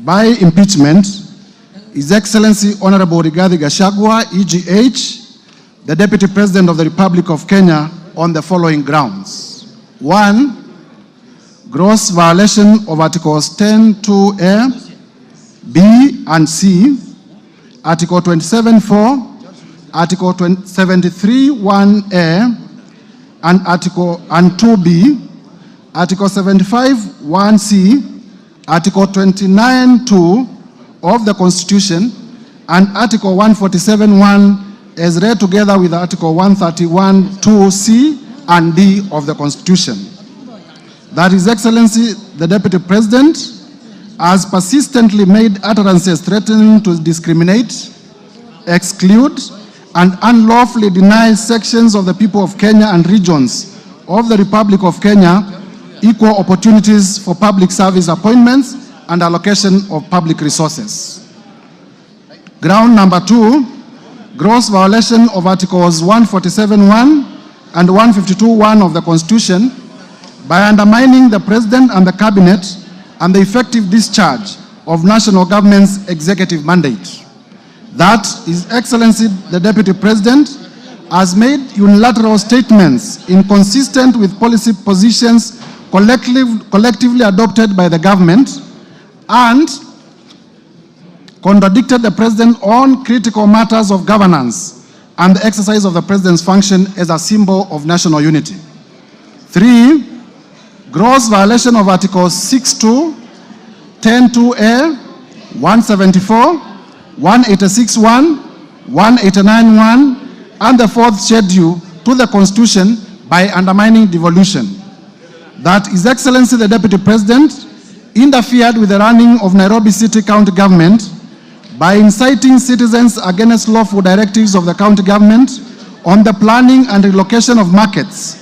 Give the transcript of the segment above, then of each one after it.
by impeachment His Excellency Honorable Rigathi Gachagua, EGH, the Deputy President of the Republic of Kenya, on the following grounds. 1. Gross violation of Articles 10(2)(a), B and C, Article 27(4), Article 73(1)(a), and Article 2(b), Article 75(1)(c), Article 29(2) of the Constitution, and Article 147(1) as read together with Article 131(2)(c) and D of the Constitution. That His Excellency the Deputy President has persistently made utterances threatening to discriminate, exclude, and unlawfully deny sections of the people of Kenya and regions of the Republic of Kenya equal opportunities for public service appointments and allocation of public resources. Ground number 2, gross violation of Articles 147(1) and 152(1) of the Constitution by undermining the President and the Cabinet and the effective discharge of national government's executive mandate. That His Excellency the Deputy President has made unilateral statements inconsistent with policy positions collectively adopted by the government and contradicted the President on critical matters of governance and the exercise of the President's function as a symbol of national unity. 3. Gross violation of Articles 6(2), 10(2)(a), 174, 186(1), 189(1), and the 4th schedule to the Constitution by undermining devolution. That His Excellency the Deputy President interfered with the running of Nairobi City County Government by inciting citizens against lawful directives of the county government on the planning and relocation of markets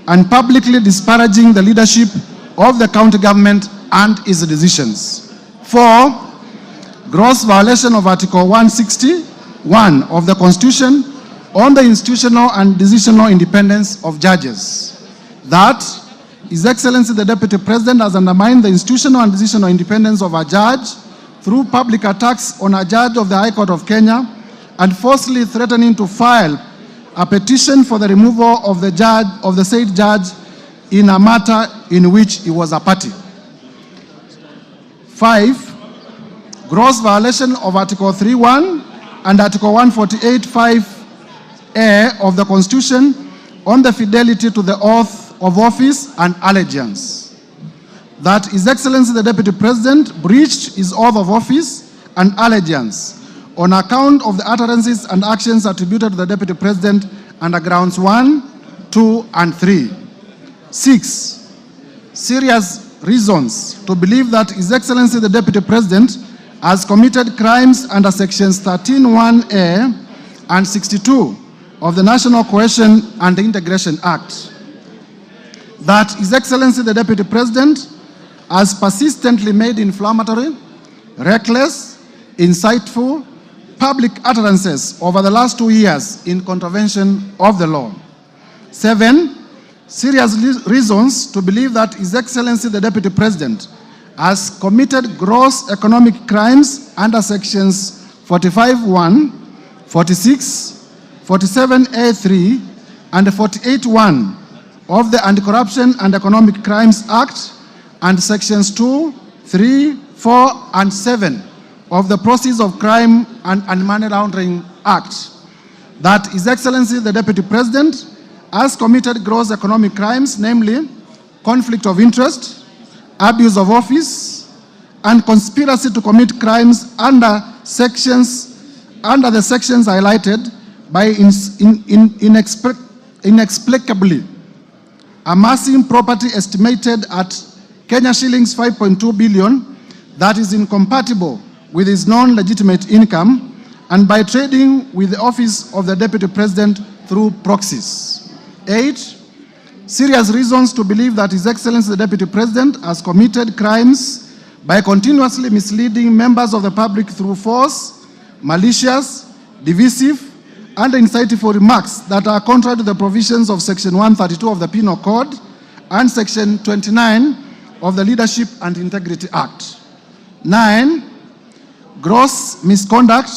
and publicly disparaging the leadership of the county government and its decisions. 4. Gross violation of Article 161 of the Constitution on the institutional and decisional independence of judges. That His Excellency the Deputy President has undermined the institutional and decisional independence of a judge through public attacks on a judge of the High Court of Kenya and falsely threatening to file a petition for the removal of the said judge in a matter in which he was a party. 5. Gross violation of Article 3(1) and Article 148(5)(a) of the Constitution on the fidelity to the oath of office and allegiance. That His Excellency the Deputy President breached his oath of office and allegiance on account of the utterances and actions attributed to the Deputy President under grounds 1, 2, and 3. 6. Serious reasons to believe that His Excellency the Deputy President has committed crimes under sections 13(1)(a) and 62 of the National Cohesion and Integration Act. That His Excellency the Deputy President has persistently made inflammatory, reckless, insightful, public utterances over the last 2 years in contravention of the law. 7. Serious reasons to believe that His Excellency the Deputy President has committed gross economic crimes under sections 45(1), 46, 47(a)(3), and 48(1) of the Anti-Corruption and Economic Crimes Act and sections 2, 3, 4, and 7 of the Proceeds of Crime and Money Laundering Act. That His Excellency the Deputy President has committed gross economic crimes, namely conflict of interest, abuse of office, and conspiracy to commit crimes under the sections highlighted by inexplicably amassing property estimated at Kenya shillings 5.2 billion that is incompatible with his non-legitimate income, and by trading with the office of the Deputy President through proxies. 8. Serious reasons to believe that His Excellency the Deputy President has committed crimes by continuously misleading members of the public through false, malicious, divisive, and insightful remarks that are contrary to the provisions of Section 132 of the Penal Code and Section 29 of the Leadership and Integrity Act. 9. gross misconduct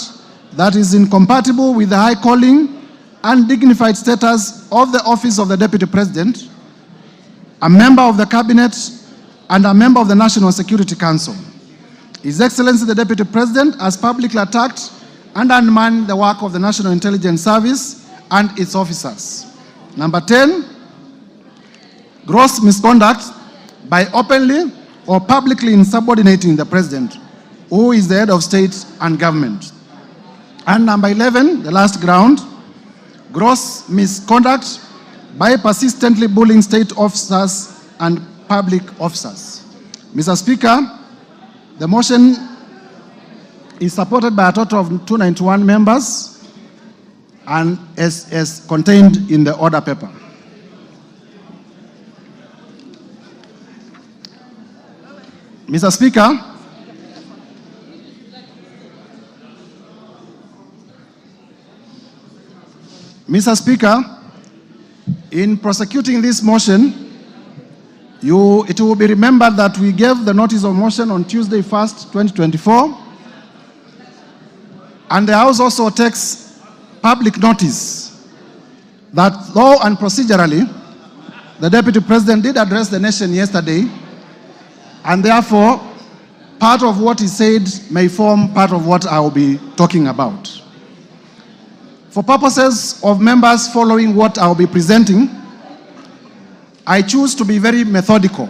that is incompatible with the high calling and dignified status of the office of the Deputy President, a member of the Cabinet, and a member of the National Security Council. His Excellency the Deputy President has publicly attacked and undermined the work of the National Intelligence Service and its officers. Number 10, gross misconduct by openly or publicly insubordinating the President, who is the head of state and government. And number 11, the last ground, gross misconduct by persistently bullying state officers and public officers. Mr. Speaker, the motion is supported by a total of 291 members and is contained in the order paper. Mr. Speaker, in prosecuting this motion, it will be remembered that we gave the notice of motion on Tuesday 1st, 2024, and the House also takes public notice that law and procedurally, the Deputy President did address the nation yesterday, and therefore, part of what he said may form part of what I will be talking about. For purposes of members following what I will be presenting, I choose to be very methodical.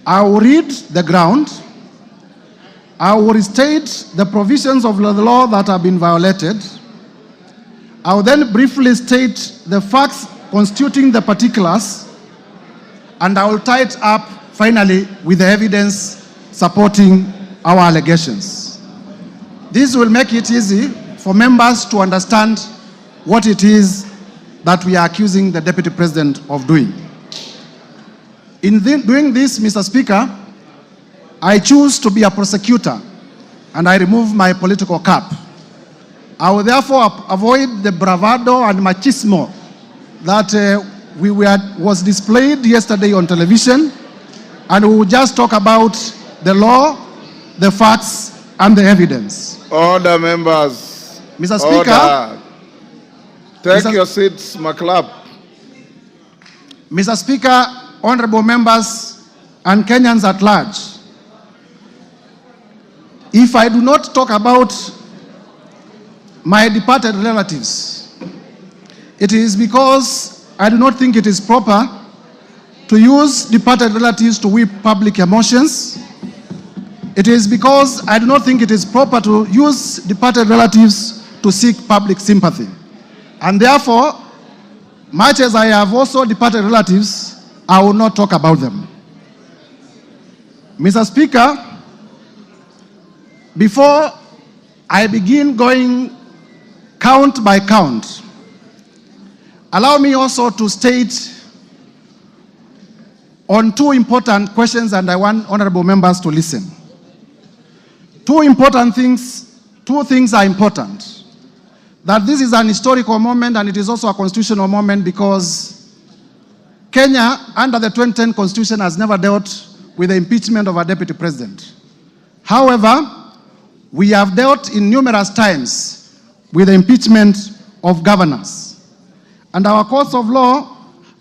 I will read the ground. I will restate the provisions of the law that have been violated. I will then briefly state the facts constituting the particulars, and I will tie it up finally with the evidence supporting our allegations. This will make it easy for members to understand what it is that we are accusing the Deputy President of doing. In doing this, Mr. Speaker, I choose to be a prosecutor and I remove my political cap. I will therefore avoid the bravado and machismo that was displayed yesterday on television, and we will just talk about the law, the facts, and the evidence. Order, members. Mr. Speaker. Take your seats, McClap. Mr. Speaker, honorable members, and Kenyans at large, if I do not talk about my departed relatives, it is because I do not think it is proper to use departed relatives to whip public emotions. It is because I do not think it is proper to use departed relatives to seek public sympathy. And therefore, much as I have also departed relatives, I will not talk about them. Mr. Speaker, before I begin going count by count, allow me also to state on two important questions, and I want honorable members to listen. Two things are important. That this is an historical moment and it is also a constitutional moment because Kenya, under the 2010 Constitution, has never dealt with the impeachment of a deputy president. However, we have dealt in numerous times with the impeachment of governors. And our courts of law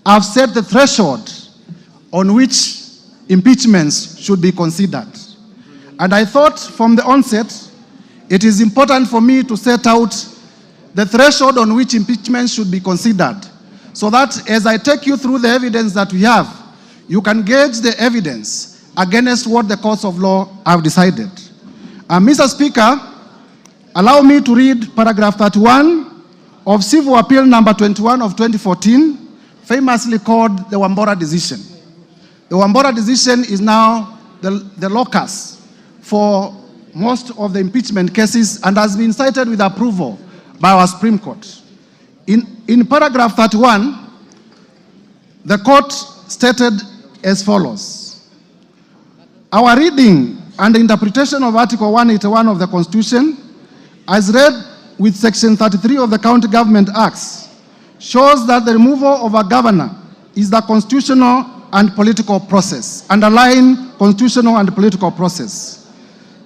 have set the threshold on which impeachments should be considered. And I thought from the onset, it is important for me to set out the threshold on which impeachment should be considered, so that as I take you through the evidence that we have, you can gauge the evidence against what the courts of law have decided. Mr. Speaker, allow me to read paragraph 31 of Civil Appeal number 21 of 2014, famously called the Wambora decision. The Wambora decision is now the locus for most of the impeachment cases and has been cited with approval by our Supreme Court. In paragraph 31, the court stated as follows: our reading and interpretation of Article 181 of the Constitution, as read with Section 33 of the County Government Acts, shows that the removal of a governor is the constitutional and political process, underlying constitutional and political process.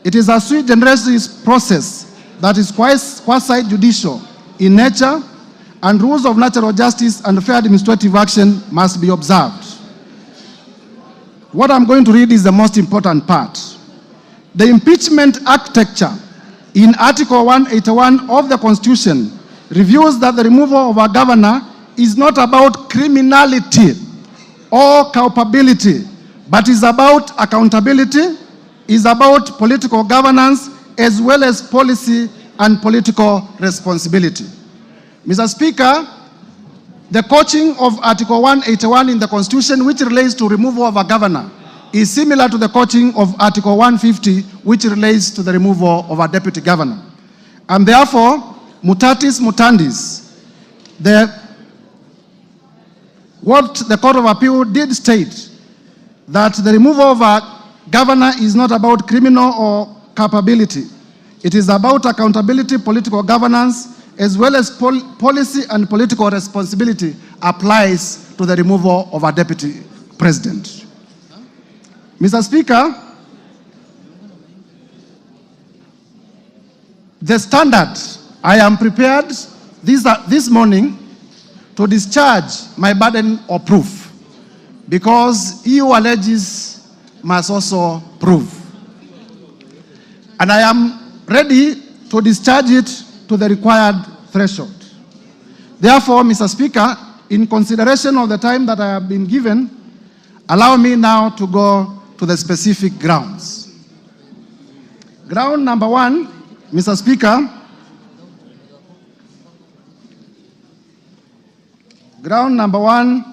It is a sui generis process that is quasi-judicial in nature, and rules of natural justice and fair administrative action must be observed. What I'm going to read is the most important part. The impeachment architecture in Article 181 of the Constitution reveals that the removal of a governor is not about criminality or culpability, but is about accountability, is about political governance, as well as policy and political responsibility. Mr. Speaker, the coaching of Article 181 in the Constitution, which relates to removal of a governor, is similar to the coaching of Article 150, which relates to the removal of a deputy governor. And therefore, mutatis mutandis, what the Court of Appeal did state, that the removal of a governor is not about criminal or culpability. It is about accountability, political governance, as well as policy and political responsibility applies to the removal of a deputy president. Mr. Speaker, the standard, I am prepared this morning to discharge my burden of proof, because EU alleges must also prove. And I am ready to discharge it to the required threshold. Therefore, Mr. Speaker, in consideration of the time that I have been given, allow me now to go to the specific grounds. Ground number one, Mr. Speaker, ground number one,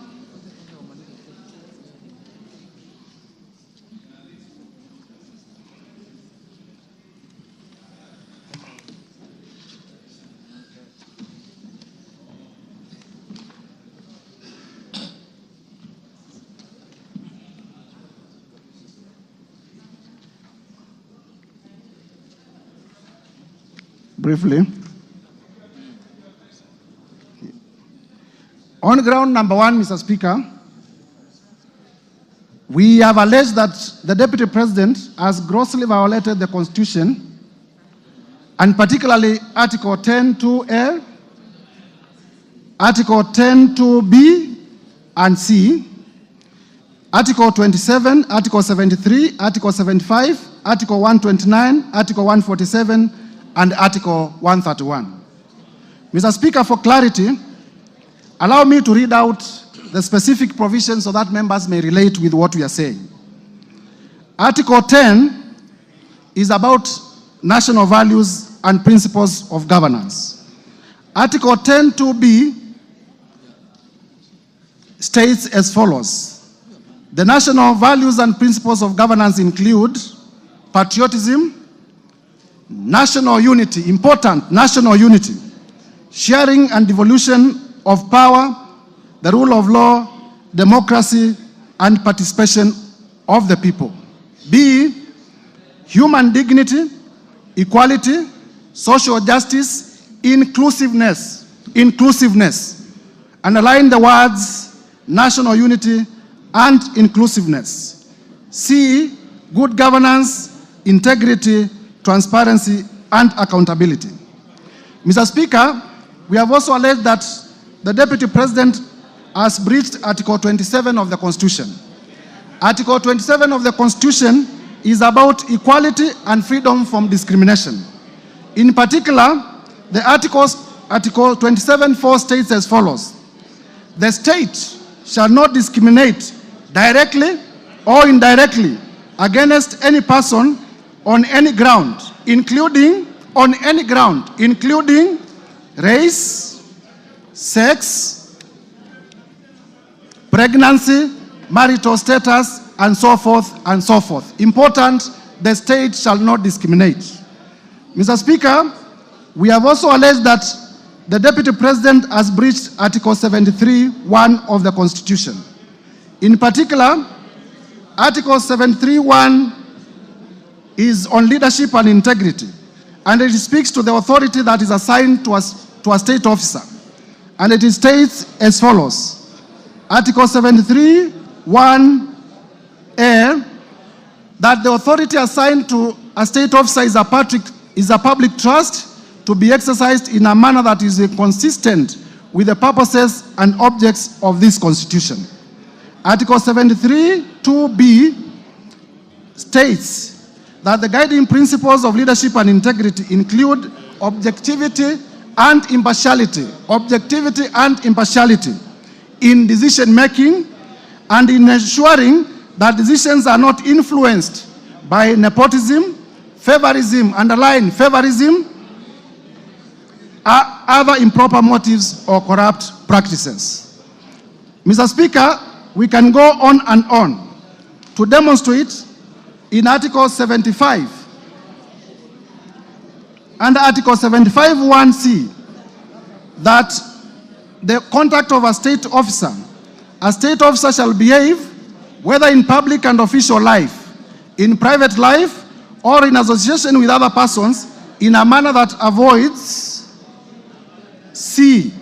briefly. On ground number one, Mr. Speaker, we have alleged that the Deputy President has grossly violated the Constitution, and particularly Article 10(2)(a), Article 10(2)(b) and C, Article 27, Article 73, Article 75, Article 129, Article 147, and Article 131. Mr. Speaker, for clarity, allow me to read out the specific provisions so that members may relate with what we are saying. Article 10 is about national values and principles of governance. Article 10(2)(b) states as follows: the national values and principles of governance include patriotism, national unity, important national unity, sharing and devolution of power, the rule of law, democracy, and participation of the people. B, human dignity, equality, social justice, inclusiveness, underline the words national unity and inclusiveness. C, good governance, integrity, transparency, and accountability. Mr. Speaker, we have also alleged that the Deputy President has breached Article 27 of the Constitution. Article 27 of the Constitution is about equality and freedom from discrimination. In particular, the Article 27(4) states as follows: the state shall not discriminate directly or indirectly against any person on any ground, including race, sex, pregnancy, marital status, and so forth and so forth. Important, the state shall not discriminate. Mr. Speaker, we have also alleged that the Deputy President has breached Article 73(1) of the Constitution. In particular, Article 73(1) is on leadership and integrity, and it speaks to the authority that is assigned to a state officer. And it states as follows: Article 73(1)(a), that the authority assigned to a state officer is a public trust to be exercised in a manner that is consistent with the purposes and objects of this Constitution. Article 73, 2B states that the guiding principles of leadership and integrity include objectivity and impartiality in decision making and in ensuring that decisions are not influenced by nepotism, favorism, underline favorism, other improper motives or corrupt practices. Mr. Speaker, we can go on and on to demonstrate in Article 75, under Article 75 1C, that the conduct of a state officer shall behave, whether in public and official life, in private life, or in association with other persons, in a manner that avoids C,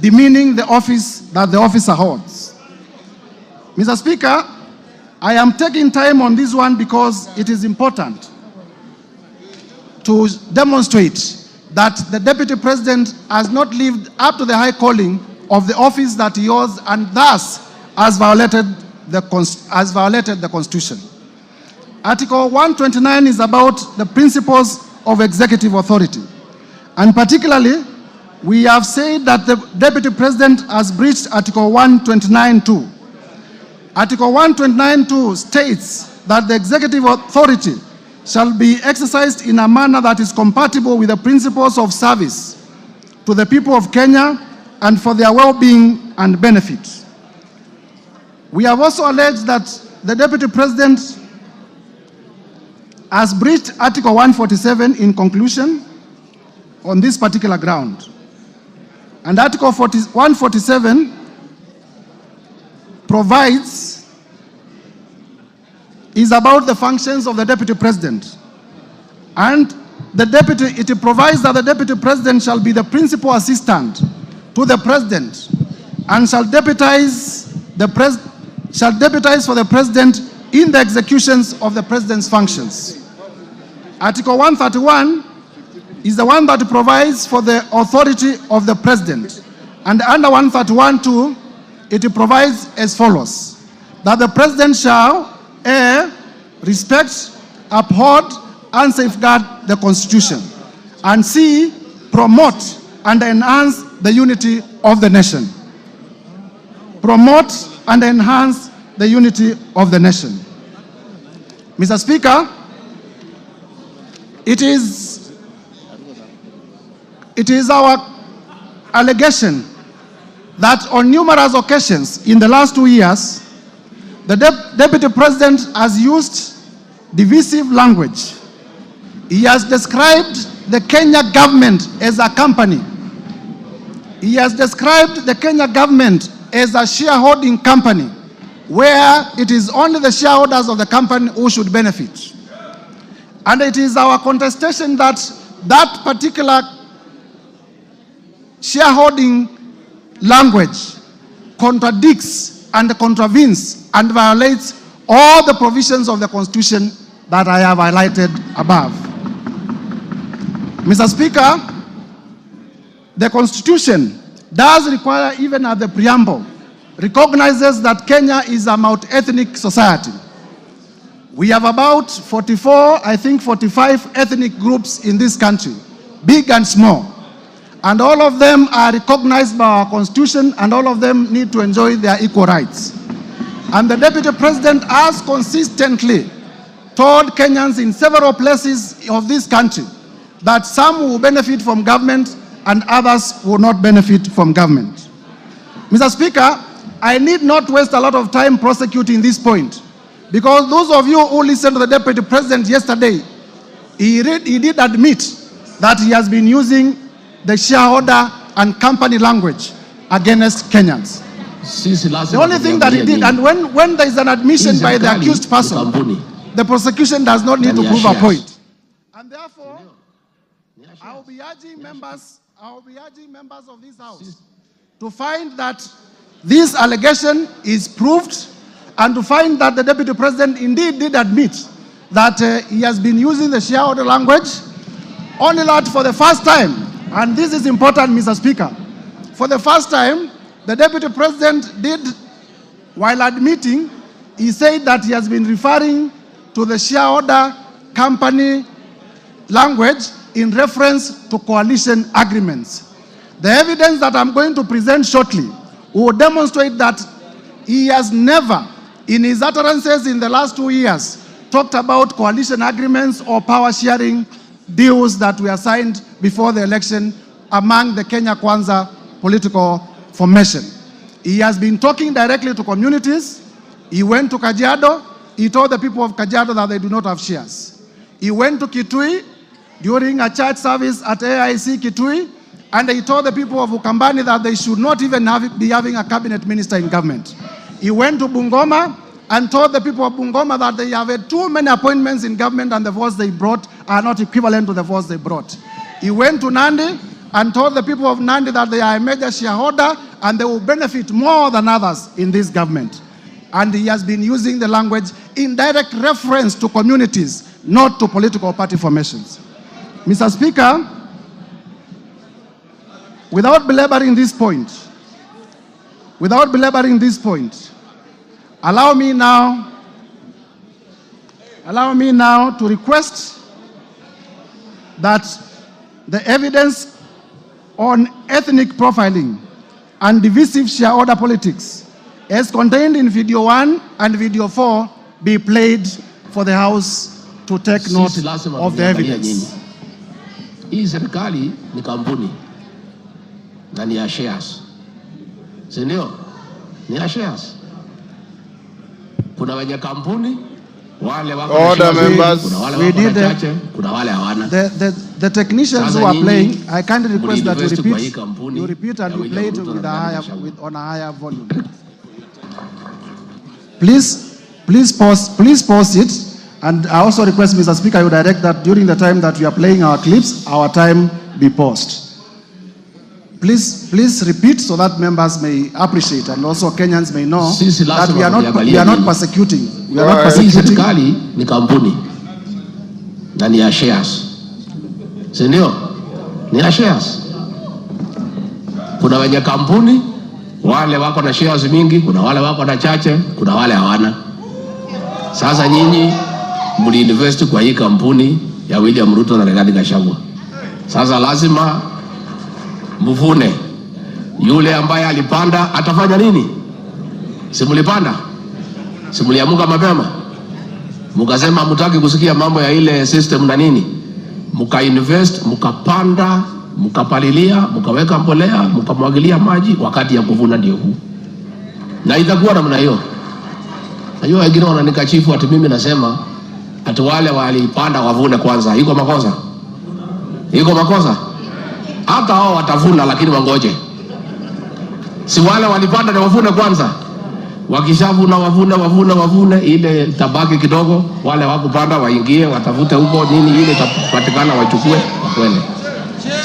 demeaning the office that the officer holds. Mr. Speaker, I am taking time on this one because it is important to demonstrate that the Deputy President has not lived up to the high calling of the office that he holds and thus has violated the Constitution. Article 129 is about the principles of executive authority. And particularly, we have said that the Deputy President has breached Article 129.2. Article 129.2 states that the executive authority shall be exercised in a manner that is compatible with the principles of service to the people of Kenya and for their well-being and benefit. We have also alleged that the Deputy President has breached Article 147 in conclusion on this particular ground. And Article 147 is about the functions of the Deputy President. And it provides that the Deputy President shall be the principal assistant to the President and shall deputize for the President in the executions of the President's functions. Article 131 is the one that provides for the authority of the President. And under 131.2, it provides as follows: that the President shall respect, uphold, and safeguard the Constitution, and C, promote and enhance the unity of the nation. Promote and enhance the unity of the nation. Mr. Speaker, it is our allegation that on numerous occasions in the last 2 years, the Deputy President has used divisive language. He has described the Kenya government as a company. He has described the Kenya government as a shareholding company, where it is only the shareholders of the company who should benefit. And it is our contestation that that particular shareholding language contradicts and contravenes and violates all the provisions of the Constitution that I have highlighted above. Mr. Speaker, the Constitution does require, even at the preamble, recognizes that Kenya is a multi-ethnic society. We have about 45 ethnic groups in this country, big and small. And all of them are recognized by our Constitution, and all of them need to enjoy their equal rights. And the Deputy President has consistently told Kenyans in several places of this country that some will benefit from government and others will not benefit from government. Mr. Speaker, I need not waste a lot of time prosecuting this point, because those of you who listened to the Deputy President yesterday, he did admit that he has been using the shareholder and company language against Kenyans. The only thing that he did, and when there is an admission by the accused person, the prosecution does not need to prove a point. And therefore, I will be urging members of this House to find that this allegation is proved, and to find that the Deputy President indeed did admit that he has been using the shareholder language, only that for the first time, and this is important, Mr. Speaker, for the first time, the Deputy President did, while admitting, he said that he has been referring to the shareholder company language in reference to coalition agreements. The evidence that I'm going to present shortly will demonstrate that he has never, in his utterances in the last 2 years, talked about coalition agreements or power sharing deals that were signed before the election among the Kenya Kwanza political formation. He has been talking directly to communities. He went to Kajiado. He told the people of Kajiado that they do not have shares. He went to Kitui during a church service at AIC Kitui, and he told the people of Ukambani that they should not even be having a cabinet minister in government. He went to Bungoma and told the people of Bungoma that they have had too many appointments in government and the votes they brought are not equivalent to the votes they brought. He went to Nandi and told the people of Nandi that they are a major shareholder and they will benefit more than others in this government. And he has been using the language in direct reference to communities, not to political party formations. Mr. Speaker, without belaboring this point, allow me now to request that the evidence on ethnic profiling and divisive shareholder politics as contained in video 1 and video 4 be played for the House to take note of the evidence. Hii serikali ni kampuni na ni ya shares. Si ndio? Ni ya shares. Kuna wenye kampuni, wale wako order members, kuna wale wako chache, kuna wale hawana. The technicians who are playing, I kindly request that you repeat and you play it with on a higher volume. Please pause it. And I also request, Mr. Speaker, you direct that during the time that we are playing our clips, our time be paused. Please repeat so that members may appreciate and also Kenyans may know that we are not persecuting. We are not persecuting. Serikali ni kampuni na ni ya shares. Si ndio? Ni ya shares. Kuna wenye kampuni, wale wako na shares mingi, kuna wale wako na chache, kuna wale hawana. Sasa nyinyi mliinvest kwa hii kampuni ya William Ruto na Rigathi Gachagua. Sasa lazima mvune. Yule ambaye alipanda atafanya nini? Si mlipanda? Si mliamuka mapema? Mukasema mutaki kusikia mambo ya ile system na nini? Mukainvest, mukapanda, mukapalilia, mukaweka mbolea, mukamwagilia maji, wakati ya kuvuna ndio huu. Na itakuwa namna hiyo. Najua wengine wananikachifu ati mimi nasema ati wale walipanda wavune kwanza. Iko makosa? Iko makosa? Hata hao watavuna lakini wangoje. Si wale walipanda na wavune kwanza. Wakishavuna wavune ile tabaki kidogo, wale wakupanda waingie watafute huko nini ile itapatikana wachukue wakwende.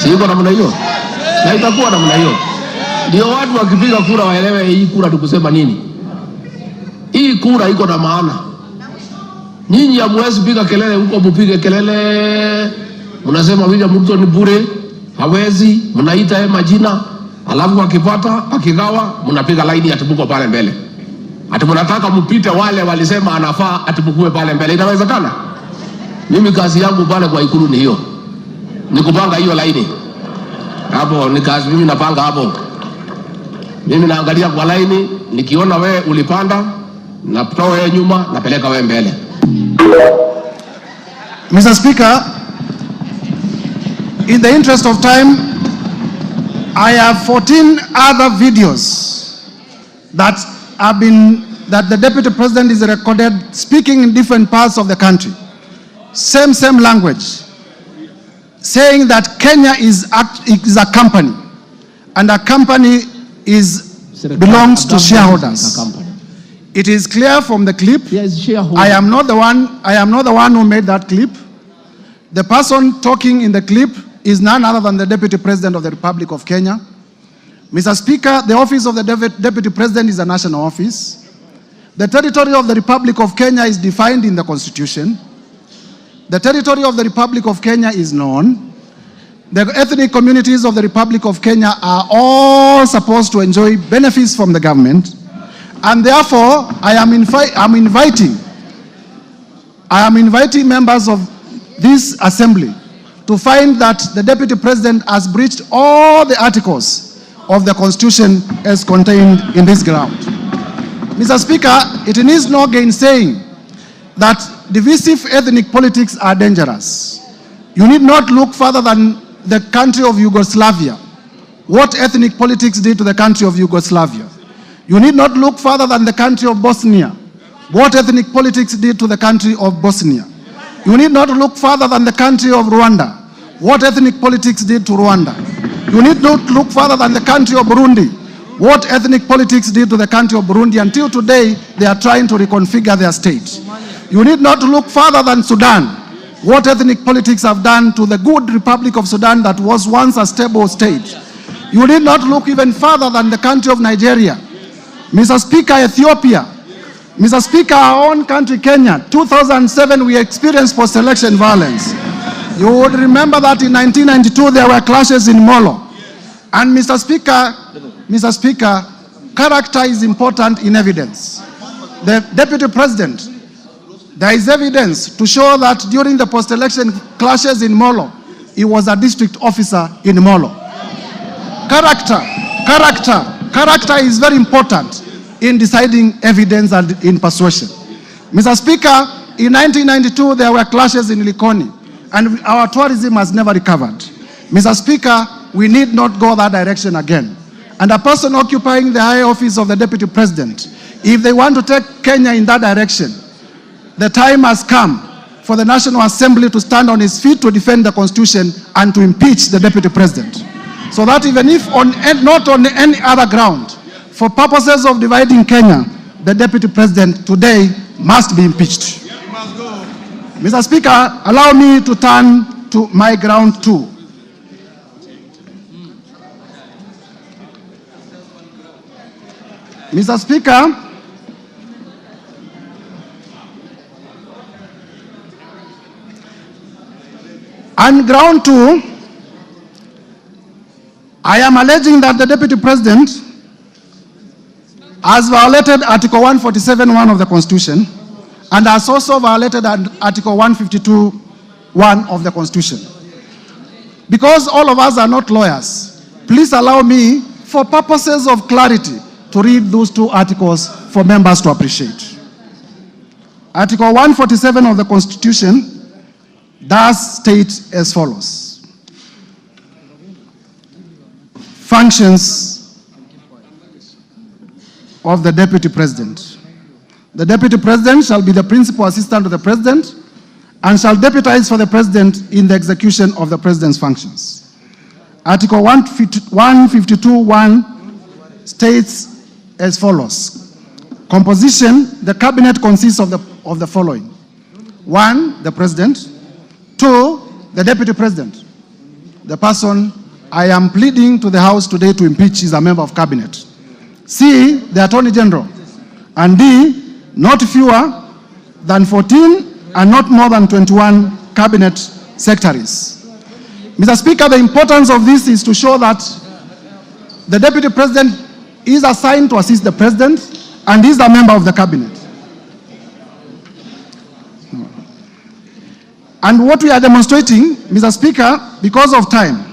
Si iko namna hiyo? Na itakuwa namna hiyo. Ndio watu wakipiga kura waelewe hii kura tukusema nini. Hii kura iko na maana. Nyinyi hamwezi piga kelele huko, mpige kelele. Mnasema William Ruto ni bure, hawezi, mnaita yeye majina, alafu akipata, akigawa, mnapiga laini atibuko pale mbele. Ati mnataka mpite wale walisema anafaa atibukue pale mbele. Inawezekana? Mimi kazi yangu pale kwa Ikulu ni hiyo. Ni kupanga hiyo laini. Hapo ni kazi mimi napanga hapo. Mimi naangalia kwa laini, nikiona wewe ulipanda, natoa wewe nyuma, napeleka wewe mbele. Mr. Speaker, in the interest of time, I have 14 other videos that the Deputy President is recorded speaking in different parts of the country. Same language. Saying that Kenya is a company, and a company belongs to shareholders. It is clear from the clip. I am not the one who made that clip. The person talking in the clip is none other than the Deputy President of the Republic of Kenya. Mr. Speaker, the office of the Deputy President is a national office. The territory of the Republic of Kenya is defined in the Constitution. The territory of the Republic of Kenya is known. The ethnic communities of the Republic of Kenya are all supposed to enjoy benefits from the government. And therefore, I am inviting members of this assembly to find that the Deputy President has breached all the articles of the Constitution as contained in this ground. Mr. Speaker, it needs no gainsaying that divisive ethnic politics are dangerous. You need not look further than the country of Yugoslavia. What ethnic politics did to the country of Yugoslavia. You need not look further than the country of Bosnia. What ethnic politics did to the country of Bosnia. You need not look further than the country of Rwanda. What ethnic politics did to Rwanda. You need not look further than the country of Burundi. What ethnic politics did to the country of Burundi. Until today, they are trying to reconfigure their state. You need not look further than Sudan. What ethnic politics have done to the good Republic of Sudan that was once a stable state. You need not look even further than the country of Nigeria. Mr. Speaker, Ethiopia. Mr. Speaker, our own country, Kenya. 2007, we experienced post-election violence. You would remember that in 1992, there were clashes in Molo. And Mr. Speaker, character is important in evidence. The Deputy President, there is evidence to show that during the post-election clashes in Molo, he was a district officer in Molo. Character is very important in deciding evidence and in persuasion. Mr. Speaker, in 1992, there were clashes in Likoni, and our tourism has never recovered. Mr. Speaker, we need not go that direction again. And a person occupying the high office of the Deputy President, if they want to take Kenya in that direction, the time has come for the National Assembly to stand on its feet to defend the Constitution and to impeach the Deputy President. So that even if not on any other ground, for purposes of dividing Kenya, the Deputy President today must be impeached. Mr. Speaker, allow me to turn to my ground two. Mr. Speaker, on ground two, I am alleging that the Deputy President has violated Article 147(1) of the Constitution and has also violated Article 152(1) of the Constitution. Because all of us are not lawyers, please allow me, for purposes of clarity, to read those two articles for members to appreciate. Article 147 of the Constitution does state as follows. Functions of the Deputy President. The Deputy President shall be the principal assistant to the President and shall deputize for the President in the execution of the President's functions. Article 152(1) states as follows. Composition, the Cabinet consists of the following. 1, the President. 2, the Deputy President. The person I am pleading to the House today to impeach is a member of Cabinet. C, the Attorney General. And D, not fewer than 14 and not more than 21 Cabinet Secretaries. Mr. Speaker, the importance of this is to show that the Deputy President is assigned to assist the President and is a member of the Cabinet. And what we are demonstrating, Mr. Speaker, because of time,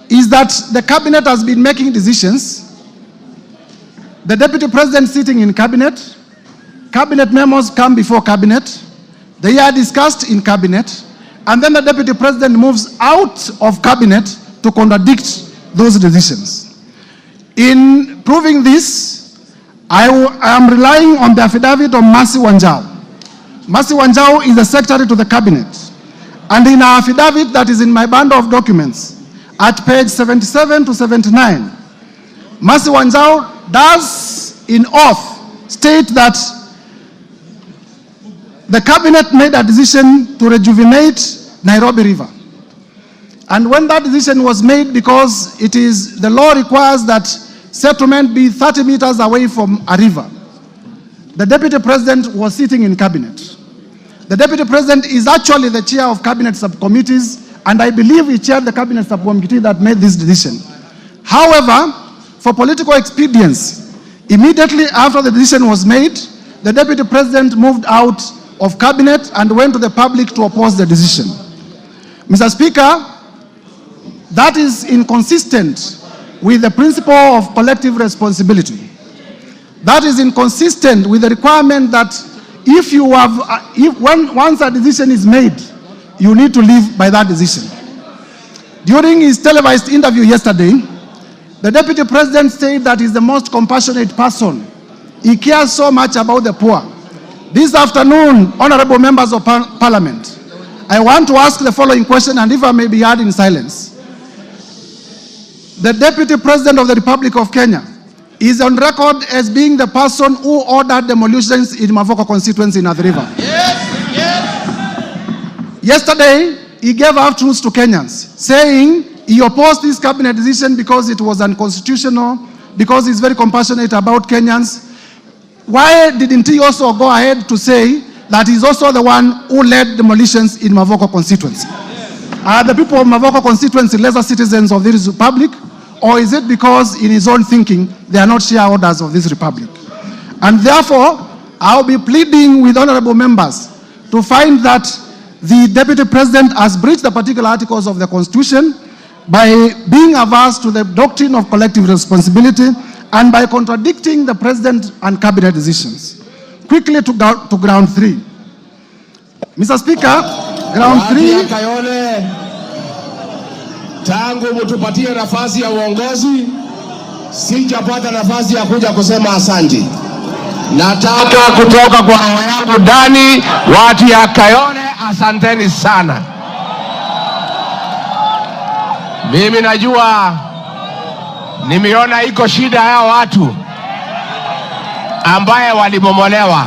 is that the Cabinet has been making decisions. The Deputy President sitting in Cabinet, Cabinet memos come before Cabinet, they are discussed in Cabinet, and then the Deputy President moves out of Cabinet to contradict those decisions. In proving this, I am relying on the affidavit of Mercy Wanjau. Mercy Wanjau is the Secretary to the Cabinet. And in our affidavit that is in my bundle of documents, at page 77 to 79, Mercy Wanjau does in oath state that the Cabinet made a decision to rejuvenate Nairobi River. And when that decision was made, because the law requires that settlement be 30 meters away from a river, the Deputy President was sitting in Cabinet. The Deputy President is actually the chair of cabinet subcommittees, and I believe he chaired the cabinet subcommittee that made this decision. However, for political expedience, immediately after the decision was made, the Deputy President moved out of cabinet and went to the public to oppose the decision. Mr. Speaker, that is inconsistent with the principle of collective responsibility. That is inconsistent with the requirement that once a decision is made, you need to live by that decision. During his televised interview yesterday, the Deputy President said that he's the most compassionate person. He cares so much about the poor. This afternoon, honorable members of Parliament, I want to ask the following question, and if I may be heard in silence. The Deputy President of the Republic of Kenya is on record as being the person who ordered demolitions in Mavoko constituency in Athi River. Yes, yes. Yesterday, he gave half-truths to Kenyans, saying he opposed this cabinet decision because it was unconstitutional, because he's very compassionate about Kenyans. Why didn't he also go ahead to say that he's also the one who led demolitions in Mavoko constituency? Are the people of Mavoko constituency lesser citizens of this republic? Or is it because in his own thinking, they are not shareholders of this republic? And therefore, I'll be pleading with honorable members to find that the Deputy President has breached the particular articles of the Constitution by being averse to the doctrine of collective responsibility and by contradicting the President and Cabinet decisions. Quickly to ground 3. Mr. Speaker, ground 3... Tangu mtupatie nafasi ya uongozi, sijapata nafasi ya kuja kusema asante. Nataka kutoka kwa roho yangu ndani, watu ya Kayole, asanteni sana. Mimi najua nimeona iko shida ya watu ambaye walibomolewa,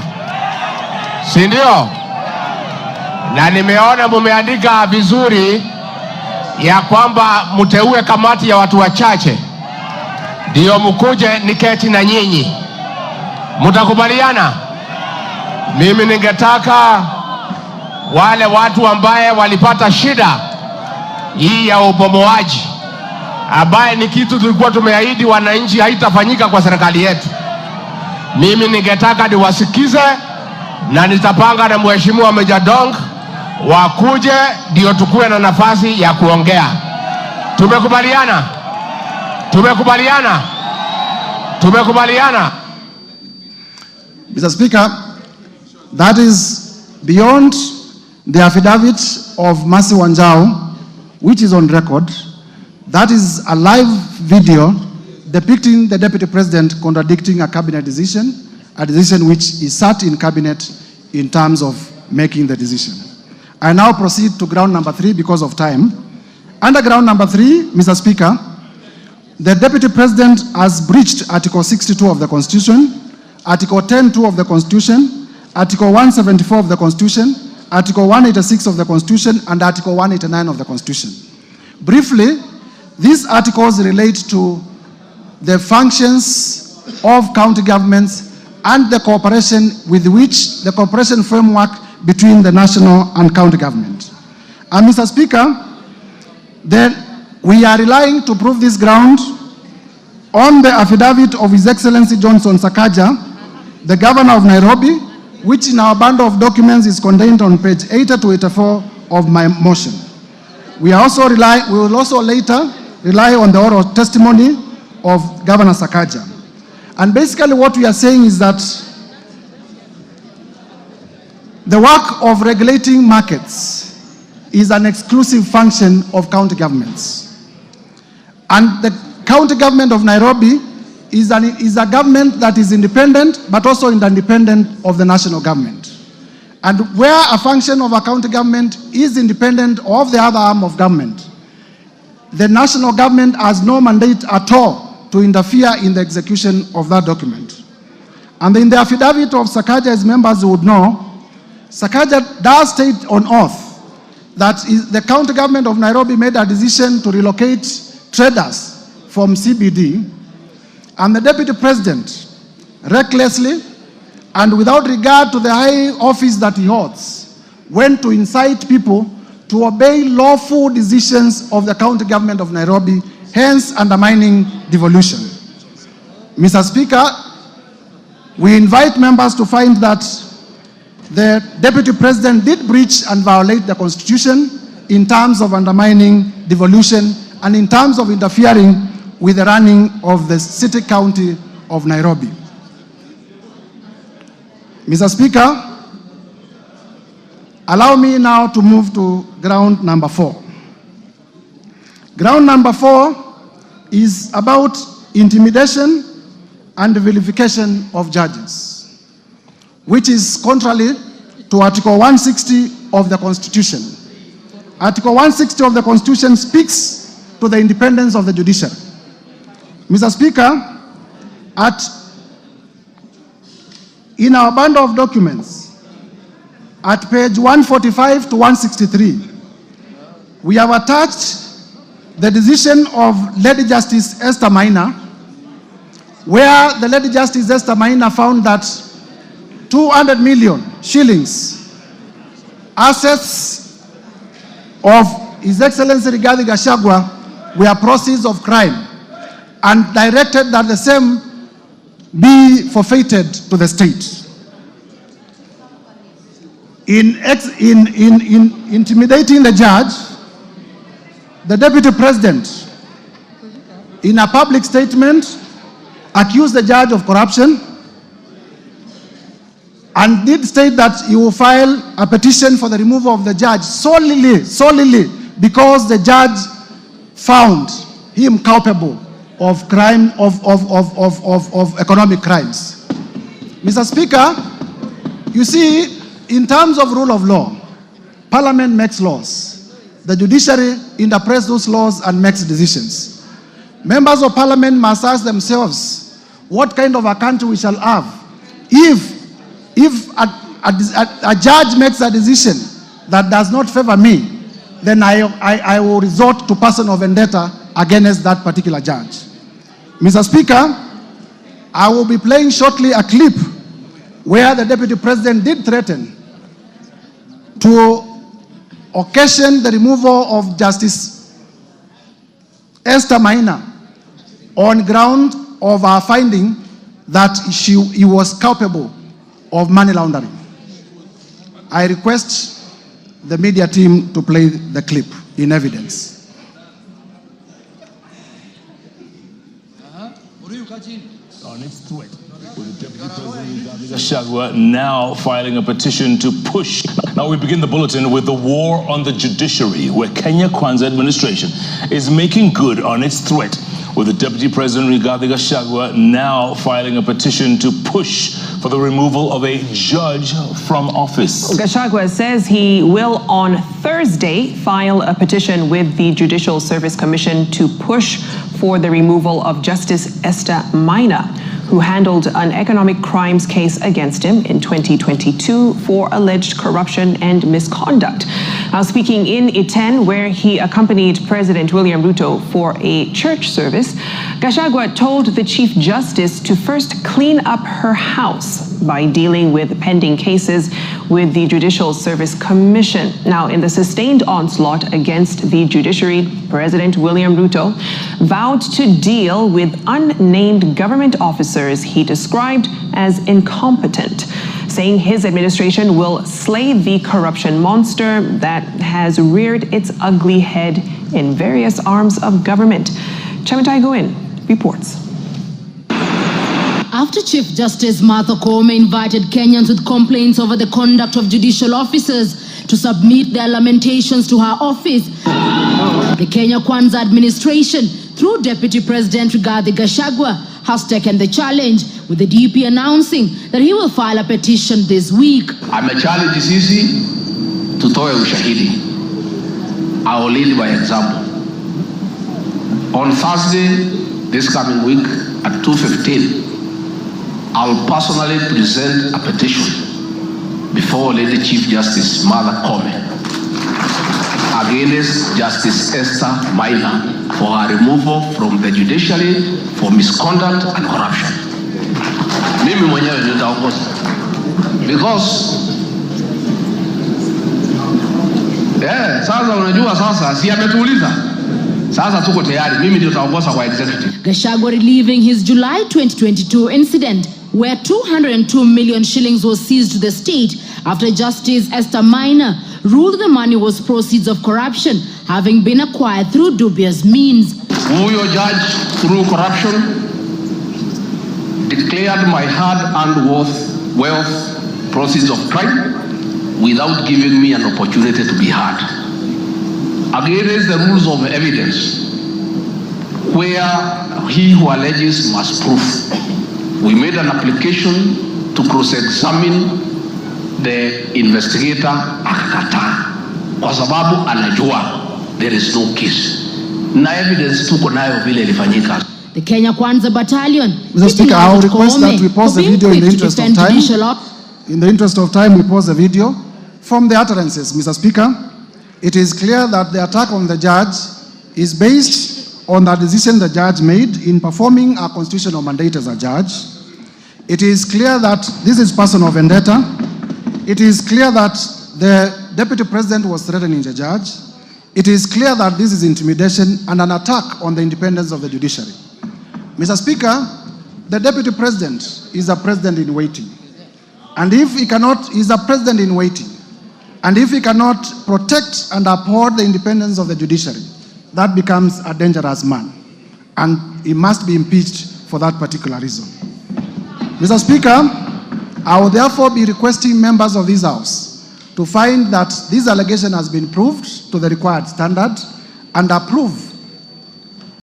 si ndio? Na nimeona mumeandika vizuri ya kwamba mteue kamati ya watu wachache ndio mkuje niketi na nyinyi. Mtakubaliana? Mimi ningetaka wale watu ambaye walipata shida hii ya ubomoaji, ambaye ni kitu tulikuwa tumeahidi wananchi haitafanyika kwa serikali yetu, mimi ningetaka niwasikize na nitapanga na mheshimiwa Meja Dong wakuje ndio tukue na nafasi ya kuongea. Tumekubaliana? Tumekubaliana? Tumekubaliana? Mr. Speaker, that is beyond the affidavit of Mercy Wanjau, which is on record. That is a live video depicting the Deputy President contradicting a cabinet decision, a decision which he sat in cabinet in terms of making the decision. I now proceed to ground number 3 because of time. Under ground number 3, Mr. Speaker, the Deputy President has breached Article 62 of the Constitution, Article 10(2) of the Constitution, Article 174 of the Constitution, Article 186 of the Constitution, and Article 189 of the Constitution. Briefly, these articles relate to the functions of county governments and the cooperation with which the cooperation framework between the national and county government. And Mr. Speaker, then we are relying to prove this ground on the affidavit of His Excellency Johnson Sakaja, the Governor of Nairobi, which in our bundle of documents is contained on page 80 to 84 of my motion. We will also later rely on the oral testimony of Governor Sakaja. And basically what we are saying is that the work of regulating markets is an exclusive function of county governments. And the county government of Nairobi is a government that is independent, but also independent of the national government. And where a function of a county government is independent of the other arm of government, the national government has no mandate at all to interfere in the execution of that document. And in the affidavit of Sakaja, as members would know, Sakaja does state on oath that the county government of Nairobi made a decision to relocate traders from CBD, and the Deputy President, recklessly and without regard to the high office that he holds, went to incite people to obey lawful decisions of the county government of Nairobi, hence undermining devolution. Mr. Speaker, we invite members to find that the Deputy President did breach and violate the Constitution in terms of undermining devolution and in terms of interfering with the running of the city county of Nairobi. Mr. Speaker, allow me now to move to ground number 4. Ground number 4 is about intimidation and vilification of judges, which is contrary to Article 160 of the Constitution. Article 160 of the Constitution speaks to the independence of the judiciary. Mr. Speaker, in our bundle of documents, at page 145 to 163, we have attached the decision of Lady Justice Esther Maina, where the Lady Justice Esther Maina found that 200 million shillings assets of His Excellency Rigathi Gachagua were proceeds of crime, and directed that the same be forfeited to the state. In intimidating the judge, the Deputy President, in a public statement, accused the judge of corruption and did state that he will file a petition for the removal of the judge solely because the judge found him culpable of crime, of economic crimes. Mr. Speaker, you see, in terms of rule of law, Parliament makes laws. The judiciary interprets those laws and makes decisions. Members of Parliament must ask themselves what kind of a country we shall have if a judge makes a decision that does not favor me, then I will resort to personal vendetta against that particular judge. Mr. Speaker, I will be playing shortly a clip where the Deputy President did threaten to occasion the removal of Justice Esther Maina on ground of our finding that he was culpable of money laundering. I request the media team to play the clip in evidence. On its threat, with the Deputy President Gachagua now filing a petition to push. Now we begin the bulletin with the war on the judiciary, where Kenya Kwanza administration is making good on its threat, with the Deputy President Rigathi Gachagua now filing a petition to push for the removal of a judge from office. Gachagua says he will on Thursday file a petition with the Judicial Service Commission to push for the removal of Justice Esther Maina, who handled an economic crimes case against him in 2022 for alleged corruption and misconduct. Now, speaking in Iten, where he accompanied President William Ruto for a church service, Gachagua told the Chief Justice to first clean up her house by dealing with pending cases with the Judicial Service Commission. Now, in the sustained onslaught against the judiciary, President William Ruto vowed to deal with unnamed government officers he described as incompetent, saying his administration will slay the corruption monster that has reared its ugly head in various arms of government. Chamitai Goin reports. After Chief Justice Martha Koome invited Kenyans with complaints over the conduct of judicial officers to submit their lamentations to her office, the Kenya Kwanza administration, through Deputy President Rigathi Gachagua, has taken the challenge, with the DP announcing that he will file a petition this week. Amechallenge sisi tutoe ushahidi. I will lead by example. On Thursday, this coming week at 2:15, I will personally present a petition before Lady Chief Justice Martha Koome against Justice Esther Maina for her removal from the judiciary for misconduct and corruption. Mimi mwenyewe nitaongoza, because Sasa unajua sasa si ametuuliza. Sasa tuko tayari. Mimi ndio taongoza kwa executive. Gachagua reliving his July 2022 incident where 202 million shillings was seized to the state after Justice Esther Maina ruled the money was proceeds of corruption having been acquired through dubious means. Huyo judge through corruption declared my hard-earned wealth proceeds of crime without giving me an opportunity to be heard. Against the rules of evidence, where he who alleges must prove. We made an application to cross-examine the investigator akakataa kwa sababu anajua there is no case. Na evidence tuko nayo vile ilifanyika. The Kenya Kwanza Battalion. Mr. Speaker, I will request that we pause the video in the interest of time. In the interest of time, we pause the video. From the utterances, Mr. Speaker, it is clear that the attack on the judge is based on the decision the judge made in performing a constitutional mandate as a judge. It is clear that this is personal vendetta. It is clear that the Deputy President was threatening the judge. It is clear that this is intimidation and an attack on the independence of the judiciary. Mr. Speaker, the Deputy President is a president in waiting. And if he cannot, he's a president in waiting. And if he cannot protect and uphold the independence of the judiciary, that becomes a dangerous man. And he must be impeached for that particular reason. Mr. Speaker, I will therefore be requesting members of this House to find that this allegation has been proved to the required standard and approve